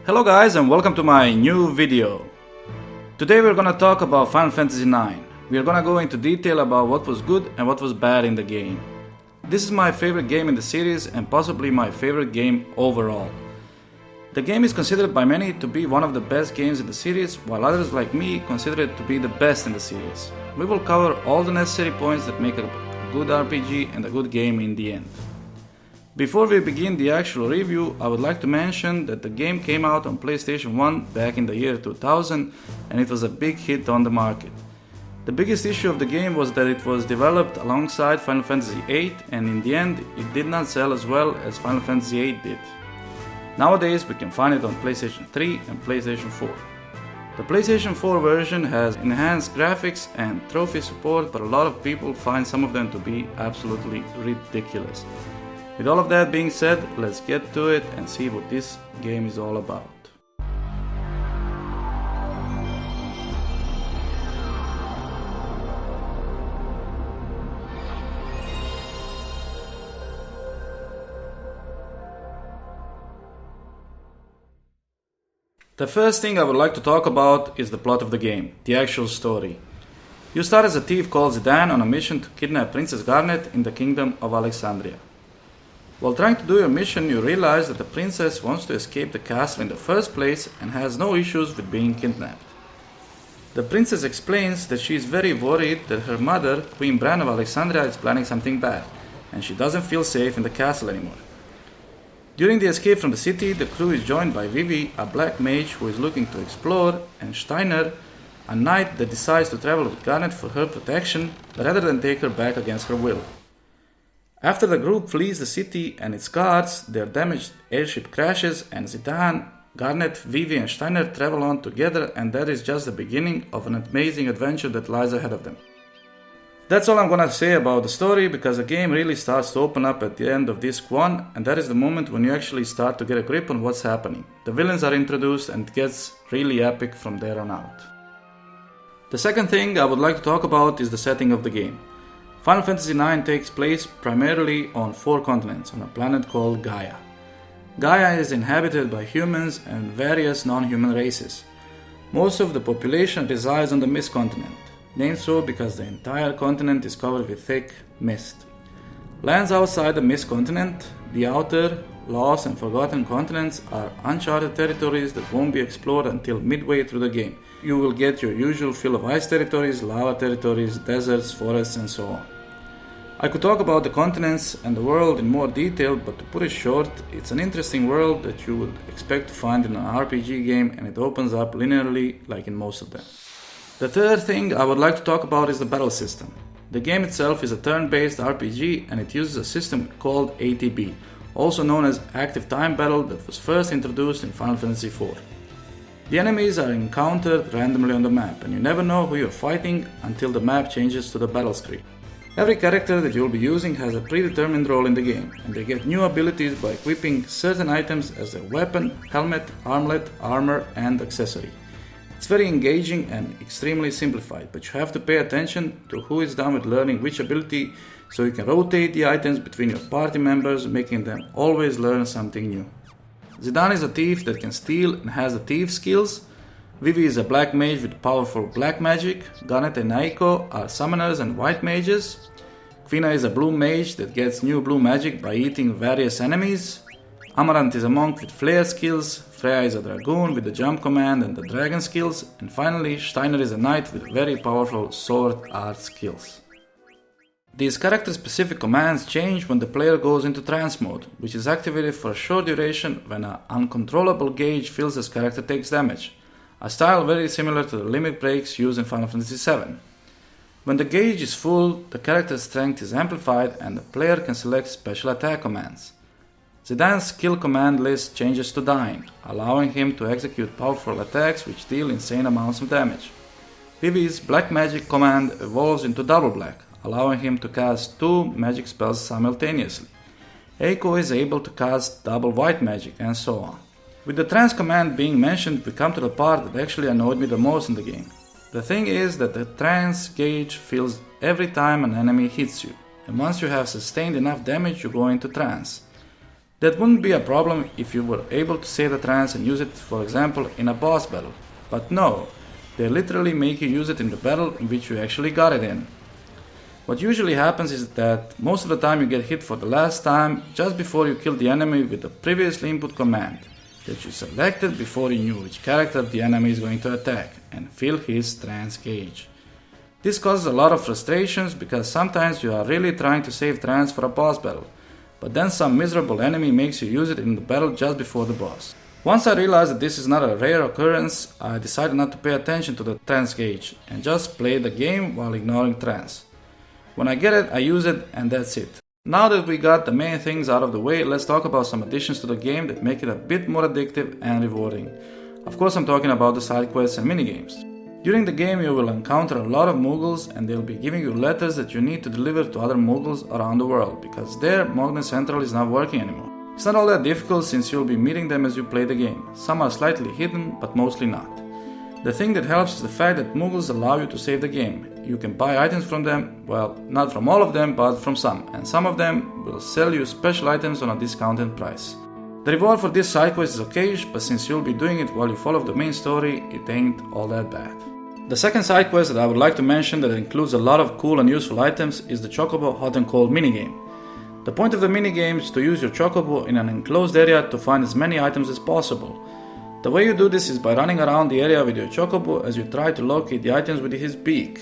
Hello guys and welcome to my new video. Today we're gonna talk about Final Fantasy IX. We're gonna go into detail about what was good and what was bad in the game. This is my favorite game in the series and possibly my favorite game overall. The game is considered by many to be one of the best games in the series, while others like me consider it to be the best in the series. We will cover all the necessary points that make a good RPG and a good game in the end. Before we begin the actual review, I would like to mention that the game came out on PlayStation 1 back in the year 2000 and it was a big hit on the market. The biggest issue of the game was that it was developed alongside Final Fantasy VIII and in the end it did not sell as well as Final Fantasy VIII did. Nowadays we can find it on PlayStation 3 and PlayStation 4. The PlayStation 4 version has enhanced graphics and trophy support, but a lot of people find some of them to be absolutely ridiculous. With all of that being said, let's get to it and see what this game is all about. The first thing I would like to talk about is the plot of the game, the actual story. You start as a thief called Zidane on a mission to kidnap Princess Garnet in the Kingdom of Alexandria. While trying to do your mission, you realize that the princess wants to escape the castle in the first place and has no issues with being kidnapped. The princess explains that she is very worried that her mother, Queen Bran of Alexandria, is planning something bad, and she doesn't feel safe in the castle anymore. During the escape from the city, the crew is joined by Vivi, a black mage who is looking to explore, and Steiner, a knight that decides to travel with Garnet for her protection rather than take her back against her will. After the group flees the city and its guards, their damaged airship crashes and Zidane, Garnet, Vivi and Steiner travel on together, and that is just the beginning of an amazing adventure that lies ahead of them. That's all I'm gonna say about the story, because the game really starts to open up at the end of disc 1, and that is the moment when you actually start to get a grip on what's happening. The villains are introduced and it gets really epic from there on out. The second thing I would like to talk about is the setting of the game. Final Fantasy IX takes place primarily on 4 continents on a planet called Gaia. Gaia is inhabited by humans and various non-human races. Most of the population resides on the Mist continent, named so because the entire continent is covered with thick mist. Lands outside the Mist continent, the outer, lost and forgotten continents, are uncharted territories that won't be explored until midway through the game. You will get your usual fill of ice territories, lava territories, deserts, forests and so on. I could talk about the continents and the world in more detail, but to put it short, it's an interesting world that you would expect to find in an RPG game, and it opens up linearly like in most of them. The third thing I would like to talk about is the battle system. The game itself is a turn-based RPG and it uses a system called ATB, also known as Active Time Battle, that was first introduced in Final Fantasy IV. The enemies are encountered randomly on the map, and you never know who you're fighting until the map changes to the battle screen. Every character that you'll be using has a predetermined role in the game, and they get new abilities by equipping certain items as their weapon, helmet, armlet, armor, and accessory. It's very engaging and extremely simplified, but you have to pay attention to who is done with learning which ability, so you can rotate the items between your party members, making them always learn something new. Zidane is a thief that can steal and has the thief skills. Vivi is a black mage with powerful black magic. Garnet and Naiko are summoners and white mages. Quina is a blue mage that gets new blue magic by eating various enemies. Amaranth is a monk with flare skills. Freya is a dragoon with the jump command and the dragon skills. And finally, Steiner is a knight with very powerful sword art skills. These character-specific commands change when the player goes into trance mode, which is activated for a short duration when an uncontrollable gauge feels his character takes damage, a style very similar to the limit breaks used in Final Fantasy VII. When the gauge is full, the character's strength is amplified and the player can select special attack commands. Zidane's skill command list changes to Dying, allowing him to execute powerful attacks which deal insane amounts of damage. Vivi's black magic command evolves into double black, allowing him to cast 2 magic spells simultaneously. Eiko is able to cast double white magic, and so on. With the trance command being mentioned, we come to the part that actually annoyed me the most in the game. The thing is that the trance gauge fills every time an enemy hits you, and once you have sustained enough damage you go into trance. That wouldn't be a problem if you were able to save the trance and use it, for example, in a boss battle. But no, they literally make you use it in the battle in which you actually got it in. What usually happens is that most of the time you get hit for the last time just before you kill the enemy with the previously input command that you selected before you knew which character the enemy is going to attack and fill his trance gauge. This causes a lot of frustrations because sometimes you are really trying to save trance for a boss battle, but then some miserable enemy makes you use it in the battle just before the boss. Once I realized that this is not a rare occurrence, I decided not to pay attention to the trance gauge and just play the game while ignoring trance. When I get it, I use it, and that's it. Now that we got the main things out of the way, let's talk about some additions to the game that make it a bit more addictive and rewarding. Of course, I'm talking about the side quests and minigames. During the game, you will encounter a lot of Muggles, and they'll be giving you letters that you need to deliver to other Muggles around the world, because their Mogden Central is not working anymore. It's not all that difficult since you'll be meeting them as you play the game. Some are slightly hidden, but mostly not. The thing that helps is the fact that Muggles allow you to save the game. You can buy items from them, well, not from all of them, but from some, and some of them will sell you special items on a discounted price. The reward for this side quest is okayish, but since you'll be doing it while you follow the main story, it ain't all that bad. The second side quest that I would like to mention that includes a lot of cool and useful items is the Chocobo Hot and Cold minigame. The point of the minigame is to use your Chocobo in an enclosed area to find as many items as possible. The way you do this is by running around the area with your Chocobo as you try to locate the items with his beak.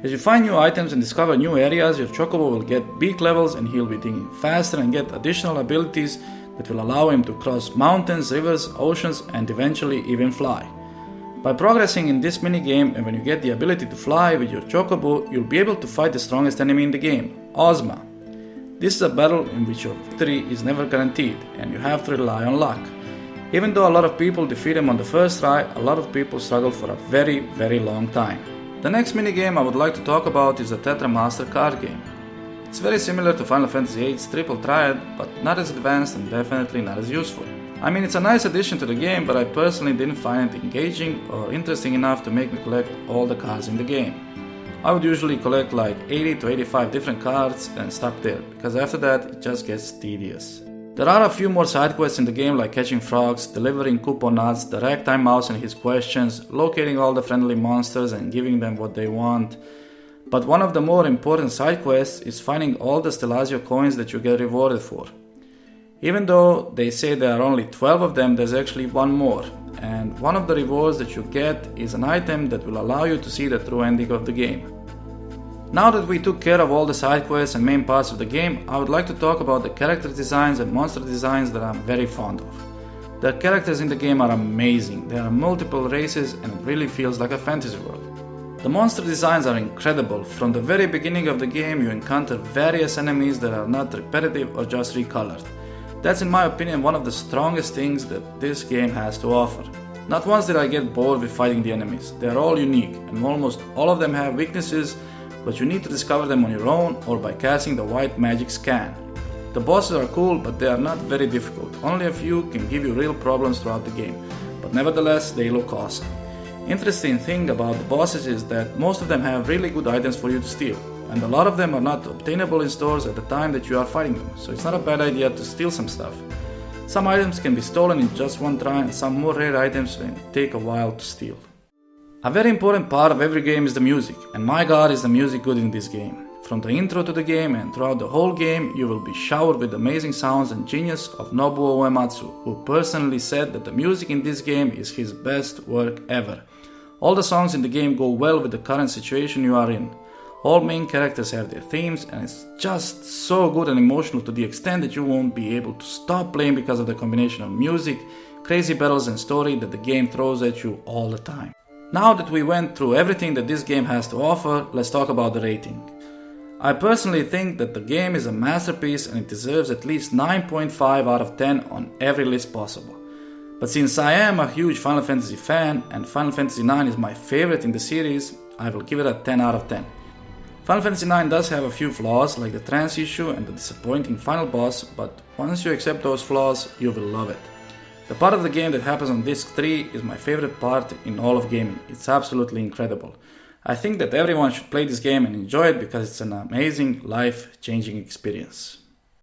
As you find new items and discover new areas, your Chocobo will get beak levels and he'll be digging faster and get additional abilities that will allow him to cross mountains, rivers, oceans, and eventually even fly. By progressing in this minigame and when you get the ability to fly with your Chocobo, you'll be able to fight the strongest enemy in the game, Ozma. This is a battle in which your victory is never guaranteed and you have to rely on luck. Even though a lot of people defeat him on the first try, a lot of people struggle for a very long time. The next minigame I would like to talk about is the Tetra Master card game. It's very similar to Final Fantasy VIII's Triple Triad, but not as advanced and definitely not as useful. I mean, it's a nice addition to the game, but I personally didn't find it engaging or interesting enough to make me collect all the cards in the game. I would usually collect like 80 to 85 different cards and stop there, because after that it just gets tedious. There are a few more side quests in the game like catching frogs, delivering coupon nuts, the ragtime mouse and his questions, locating all the friendly monsters and giving them what they want. But one of the more important side quests is finding all the Stellazio coins that you get rewarded for. Even though they say there are only 12 of them, there's actually one more. And one of the rewards that you get is an item that will allow you to see the true ending of the game. Now that we took care of all the side quests and main parts of the game, I would like to talk about the character designs and monster designs that I'm very fond of. The characters in the game are amazing, there are multiple races and it really feels like a fantasy world. The monster designs are incredible. From the very beginning of the game you encounter various enemies that are not repetitive or just recolored. That's in my opinion one of the strongest things that this game has to offer. Not once did I get bored with fighting the enemies. They are all unique and almost all of them have weaknesses, but you need to discover them on your own or by casting the white magic scan. The bosses are cool, but they are not very difficult. Only a few can give you real problems throughout the game, but nevertheless they look awesome. Interesting thing about the bosses is that most of them have really good items for you to steal, and a lot of them are not obtainable in stores at the time that you are fighting them, so it's not a bad idea to steal some stuff. Some items can be stolen in just one try and some more rare items will take a while to steal. A very important part of every game is the music, and my god is the music good in this game. From the intro to the game and throughout the whole game, you will be showered with amazing sounds and genius of Nobuo Uematsu, who personally said that the music in this game is his best work ever. All the songs in the game go well with the current situation you are in. All main characters have their themes and it's just so good and emotional to the extent that you won't be able to stop playing because of the combination of music, crazy battles and story that the game throws at you all the time. Now that we went through everything that this game has to offer, let's talk about the rating. I personally think that the game is a masterpiece and it deserves at least 9.5 out of 10 on every list possible. But since I am a huge Final Fantasy fan and Final Fantasy IX is my favorite in the series, I will give it a 10 out of 10. Final Fantasy IX does have a few flaws like the trance issue and the disappointing final boss, but once you accept those flaws, you will love it. The part of the game that happens on disc 3 is my favorite part in all of gaming. It's absolutely incredible. I think that everyone should play this game and enjoy it because it's an amazing, life-changing experience.